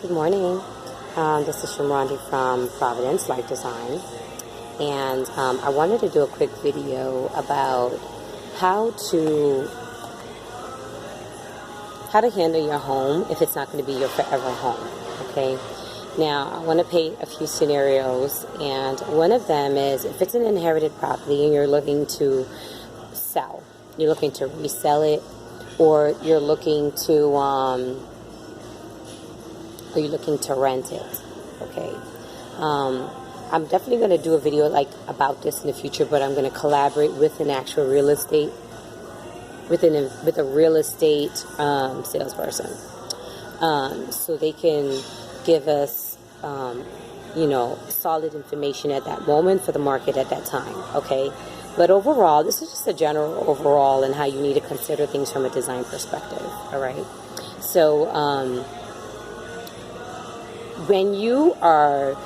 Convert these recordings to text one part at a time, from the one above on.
Good morning. This is Shamrondi from Providence Life Design, and I wanted to do a quick video about how to handle your home if it's not going to be your forever home. Okay. Now, I want to paint a few scenarios, and one of them is if it's an inherited property and you're looking to sell, you're looking to resell it, or you're looking to rent it. Okay. I'm definitely going to do a video about this in the future, but I'm going to collaborate with an actual real estate, with a real estate salesperson, so they can give us solid information at that moment for the market at that time. Okay. But overall, this is just a general overall and how you need to consider things from a design perspective. All right. So when you are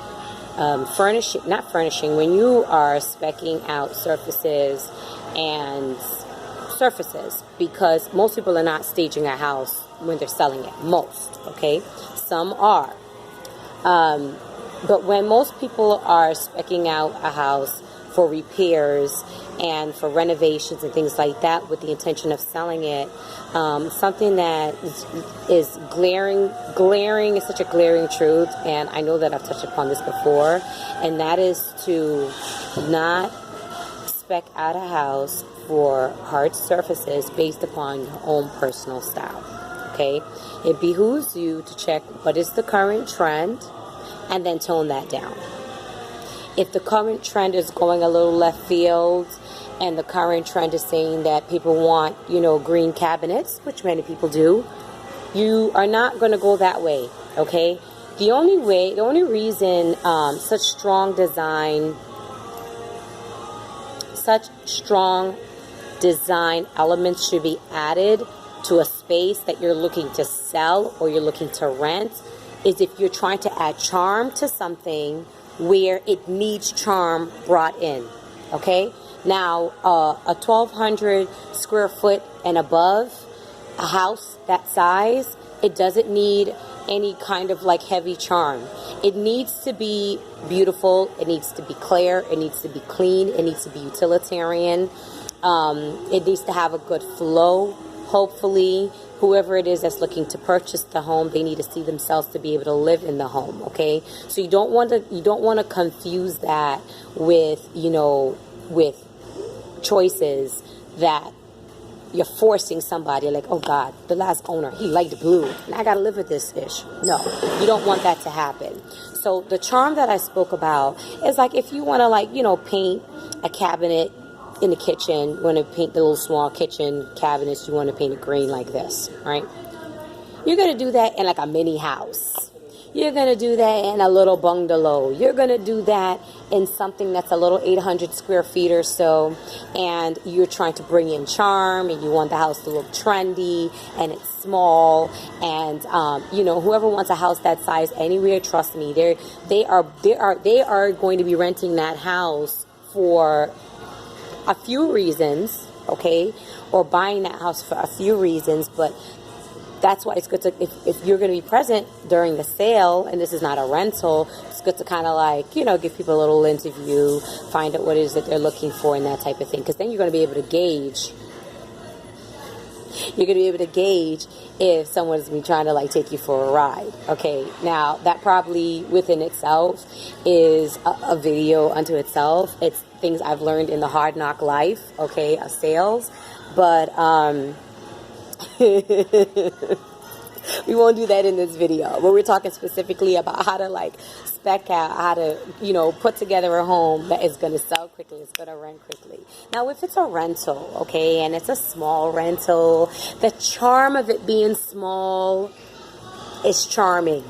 when you are speccing out surfaces, because most people are not staging a house when they're selling it. Most, okay? Some are. But when most people are speccing out a house for repairs and for renovations and things like that with the intention of selling it, something that is glaring is such a glaring truth, and I know that I've touched upon this before, and that is to not spec out a house for hard surfaces based upon your own personal style. Okay? It behooves you to check what is the current trend and then tone that down. If the current trend is going a little left field, and the current trend is saying that people want, green cabinets, which many people do, you are not going to go that way, okay? The only reason such strong design elements should be added to a space that you're looking to sell or you're looking to rent is if you're trying to add charm to something where it needs charm brought in, okay? Now, a 1,200 square foot and above, a house that size, it doesn't need any kind of heavy charm. It needs to be beautiful. It needs to be clear. It needs to be clean. It needs to be utilitarian. It needs to have a good flow. Hopefully, whoever it is that's looking to purchase the home, they need to see themselves to be able to live in the home. Okay, so you don't want to confuse that with with choices that you're forcing somebody oh God, the last owner, he liked blue and I gotta live with this ish. No, you don't want that to happen. So the charm that I spoke about is if you want to paint a cabinet in the kitchen, you want to paint the little small kitchen cabinets, you want to paint it green like this, right? You're going to do that in a mini house. You're going to do that in a little bungalow. You're going to do that in something that's a little 800 square feet or so, and you're trying to bring in charm, and you want the house to look trendy, and it's small, and whoever wants a house that size anywhere, trust me, they are going to be renting that house for a few reasons, okay, or buying that house for a few reasons, but that's why it's good to, if you're going to be present during the sale, and this is not a rental, it's good to kind of give people a little interview, find out what it is that they're looking for and that type of thing, because then you're going to be able to gauge. You're going to be able to gauge if someone's been trying to take you for a ride. Okay, now that probably within itself is a video unto itself. It's things I've learned in the hard knock life, okay, of sales. But we won't do that in this video. But we're talking specifically about how to spec out, how to put together a home that is going to sell quickly, it's going to rent quickly. Now, if it's a rental, okay, and it's a small rental, the charm of it being small is charming.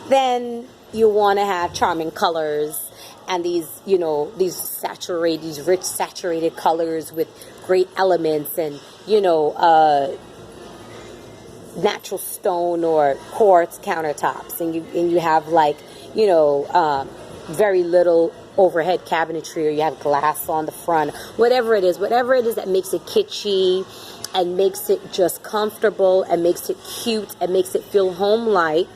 Then you want to have charming colors and these rich saturated colors with great elements and natural stone or quartz countertops, and you have very little overhead cabinetry, or you have glass on the front, whatever it is that makes it kitschy and makes it just comfortable and makes it cute and makes it feel home-like,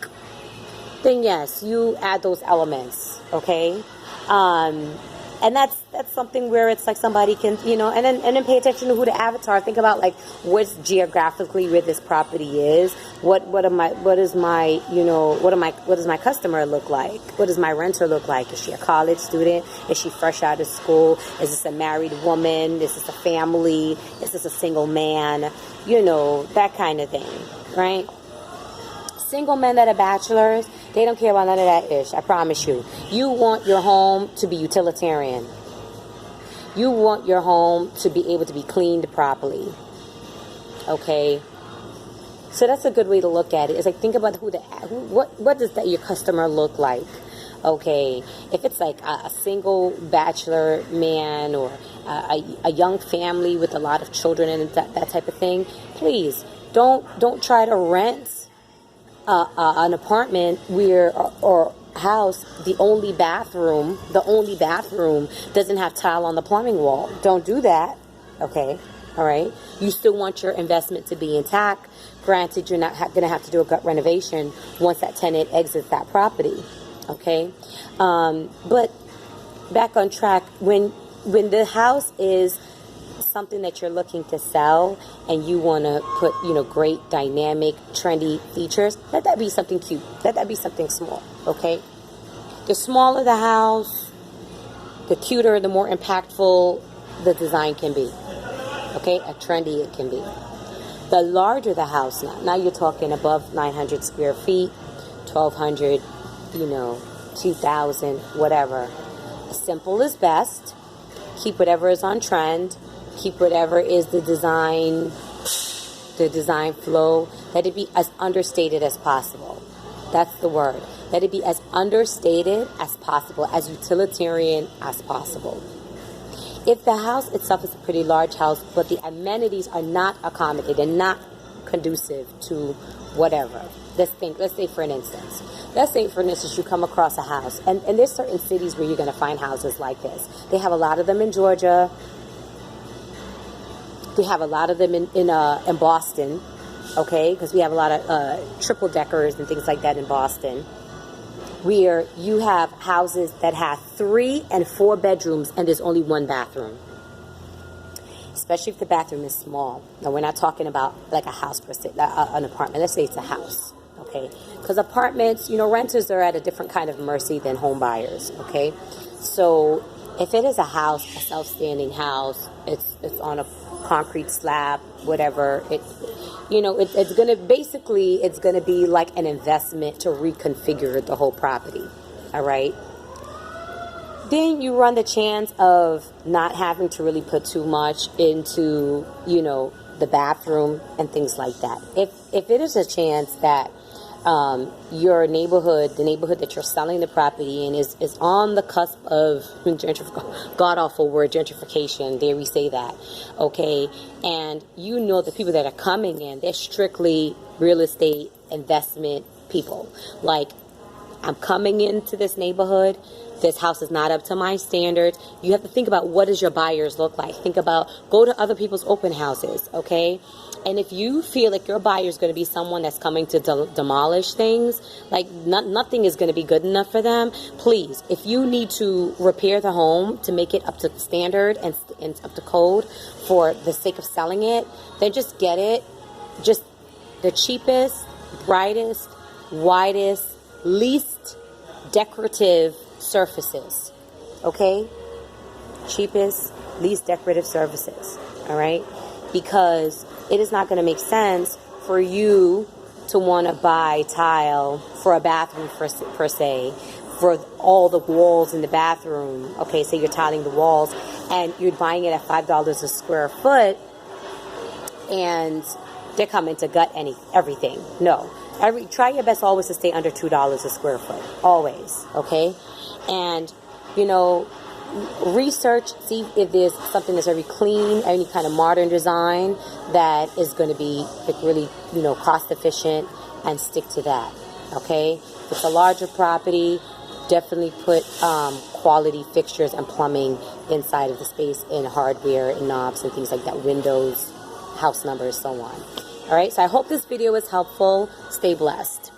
then yes, you add those elements, okay? And that's something where it's like somebody can, and then pay attention to who the avatar. Think about like what's geographically where this property is. What does my customer look like? What does my renter look like? Is she a college student? Is she fresh out of school? Is this a married woman? Is this a family? Is this a single man? That kind of thing, right? Single men that are bachelors, they don't care about none of that ish. I promise you. You want your home to be utilitarian. You want your home to be able to be cleaned properly. Okay? So that's a good way to look at it. It's like, think about what does your customer look like? Okay, if it's like a single bachelor man or a young family with a lot of children and that type of thing, please don't try to rent an apartment or house, the only bathroom doesn't have tile on the plumbing wall. Don't do that. Okay, all right. You still want your investment to be intact. Granted, you're not going to have to do a gut renovation once that tenant exits that property. Okay, but back on track. When the house is something that you're looking to sell and you want to put, great, dynamic, trendy features, let that be something cute. Let that be something small, okay? The smaller the house, the cuter, the more impactful the design can be, okay? A trendy it can be. The larger the house now you're talking above 900 square feet, 1,200, 2,000, whatever. Simple is best. Keep whatever is on trend. Keep whatever is the design flow. Let it be as understated as possible. That's the word. Let it be as understated as possible, as utilitarian as possible. If the house itself is a pretty large house, but the amenities are not accommodated, not conducive to whatever. Let's say for instance, you come across a house, and there's certain cities where you're going to find houses like this. They have a lot of them in Georgia. We have a lot of them in Boston, okay? Because we have a lot of triple deckers and things like that in Boston, where you have houses that have 3 and 4 bedrooms and there's only 1 bathroom. Especially if the bathroom is small. Now, we're not talking about like a house per se, an apartment. Let's say it's a house, okay? Because apartments, renters are at a different kind of mercy than home buyers, okay? So if it is a house, a self-standing house, it's on a concrete slab, whatever, it's gonna be like an investment to reconfigure the whole property. All right. Then you run the chance of not having to really put too much into, the bathroom and things like that. If it is a chance that your neighborhood, the neighborhood that you're selling the property in is on the cusp of god-awful word, gentrification, dare we say that, okay, and the people that are coming in, they're strictly real estate investment people. Like, I'm coming into this neighborhood, this house is not up to my standards. You have to think about what does your buyers look like. Go to other people's open houses, okay? And if you feel like your buyer is going to be someone that's coming to demolish things, like nothing is going to be good enough for them, please, if you need to repair the home to make it up to standard and up to code for the sake of selling it, then just get it. Just the cheapest, brightest, widest, least decorative surfaces, okay? Cheapest, least decorative surfaces, all right? Because it is not going to make sense for you to want to buy tile for a bathroom per se, for all the walls in the bathroom. Okay, say you're tiling the walls and you're buying it at $5 a square foot, and they're coming to gut everything. No. Try your best always to stay under $2 a square foot. Always. Okay? And, research, see if there's something that's very clean, any kind of modern design that is going to be like really, cost efficient, and stick to that. Okay? If it's a larger property, definitely put quality fixtures and plumbing inside of the space, and hardware and knobs and things like that, windows, house numbers, so on. All right, so I hope this video was helpful. Stay blessed.